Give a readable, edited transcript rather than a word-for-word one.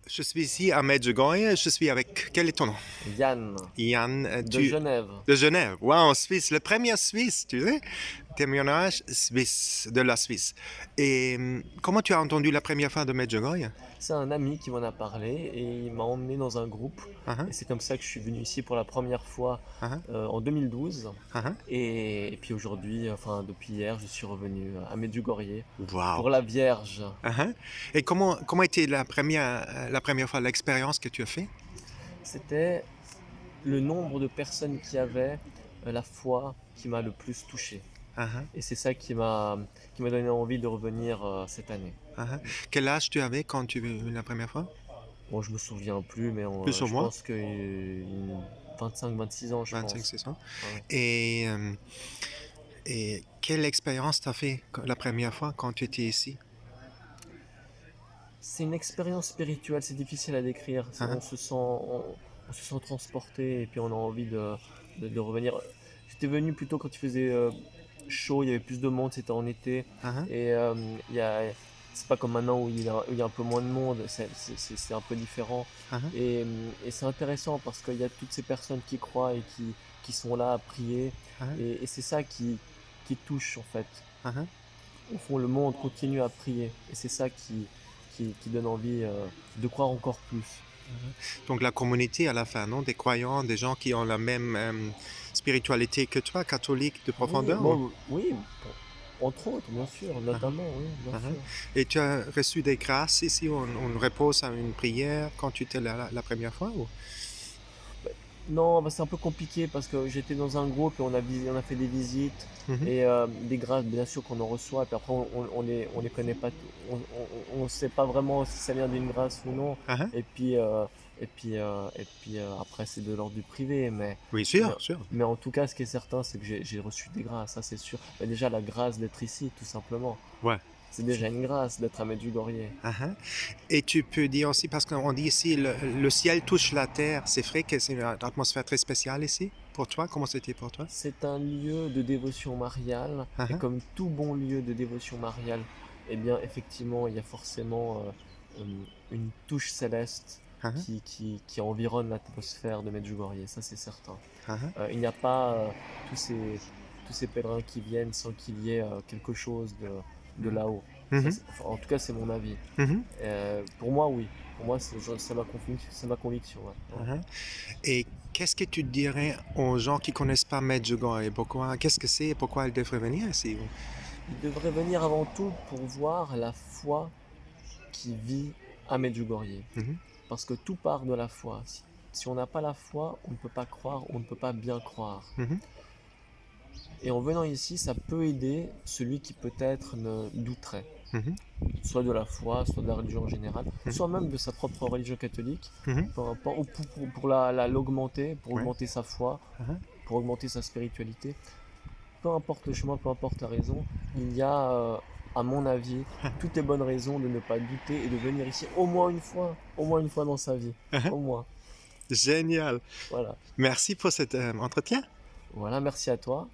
Je suis ici à Medjugorje, je suis avec... Quel est ton nom? Yann, Yann, de Genève. de Genève. Wow, en Suisse, le premier Suisse, tu sais? Témoignage suisse, de la Suisse. Et comment tu as entendu la première fois de Medjugorje? C'est un ami qui m'en a parlé et il m'a emmené dans un groupe. Uh-huh, Et c'est comme ça que je suis venu ici pour la première fois uh-huh, en 2012. uh-huh. Et puis aujourd'hui, enfin depuis hier, je suis revenu à Medjugorje Wow. pour la Vierge. Uh-huh. Et comment était la première fois, l'expérience que tu as fait? C'était le nombre de personnes qui avaient la foi qui m'a le plus touché. Uh-huh, Et c'est ça qui m'a donné envie de revenir cette année. uh-huh. Quel âge tu avais quand tu es venu la première fois? Bon, je me souviens plus, mais Plus ou je moins? pense que 25-26 ans, je 25, pense. c'est ça. Ouais. Et, quelle expérience t'as fait la première fois quand tu étais ici? C'est une expérience spirituelle, c'est difficile à décrire. Uh-huh, On se sent transporté et puis on a envie de revenir. J'étais venu plutôt quand il faisait chaud, il y avait plus de monde, c'était en été. uh-huh, Et c'est pas comme maintenant où il y a un peu moins de monde, c'est un peu différent. uh-huh, Et c'est intéressant parce qu'il y a toutes ces personnes qui croient et qui sont là à prier. uh-huh, Et c'est ça qui touche en fait. uh-huh. Au fond, le monde continue à prier. Et c'est ça qui donne envie de croire encore plus. Donc la communauté à la fin, non? Des croyants, des gens qui ont la même spiritualité que toi, catholique de Oui, profondeur? Ou? bon, oui, entre autres, bien sûr, Uh-huh, notamment, oui, bien uh-huh. sûr. Et tu as reçu des grâces ici, on repose à une prière quand tu étais là la première fois? Ou? Bah, non, bah, c'est un peu compliqué parce que j'étais dans un groupe et on a fait des visites Mhm, et des grâces, bien sûr, qu'on en reçoit. Et puis après, on les connaît pas, on sait pas vraiment si ça vient d'une grâce ou non. uh-huh. Et puis, après, c'est de l'ordre du privé. Oui, Mais, sûr, sûr. mais en tout cas, ce qui est certain, c'est que j'ai reçu des grâces, ça c'est sûr. Bah, déjà, la grâce d'être ici, tout simplement. Ouais. C'est déjà une grâce d'être à Medjugorje. Uh-huh. Et tu peux dire aussi, parce qu'on dit ici, le ciel touche la terre. C'est vrai que c'est une atmosphère très spéciale ici. Pour toi, comment c'était pour toi? C'est un lieu de dévotion mariale, et Uh-huh, comme tout bon lieu de dévotion mariale, eh bien, effectivement, il y a forcément une touche céleste uh-huh, qui environne l'atmosphère de Medjugorje, ça c'est certain. uh-huh, Il n'y a pas tous tous ces pèlerins qui viennent sans qu'il y ait quelque chose de là-haut. mhm, Enfin, en tout cas, c'est mon avis. mhm, Pour moi, oui. Pour moi, c'est ma conviction. Ouais. Ouais. uh-huh. Et qu'est-ce que tu dirais aux gens qui connaissent pas Medjugorje? Pourquoi, qu'est-ce que c'est et pourquoi ils devraient venir ici? Il devrait venir avant tout pour voir la foi qui vit à Medjugorje. Mhm, Parce que tout part de la foi. Si on n'a pas la foi, on ne peut pas croire, on ne peut pas bien croire. mhm, Et en venant ici, ça peut aider celui qui peut-être douterait, mhm, soit de la foi, soit de la religion en général, mhm, soit même de sa propre religion catholique, mhm. peu importe, ou pour l'augmenter, pour Ouais. augmenter sa foi, Uh-huh. pour augmenter sa spiritualité. Peu importe le chemin, peu importe la raison, il y a, à mon avis, toutes les bonnes raisons de ne pas douter et de venir ici au moins une fois dans sa vie, Uh-huh. au moins. Génial. Voilà. Merci pour cet entretien. Voilà, merci à toi.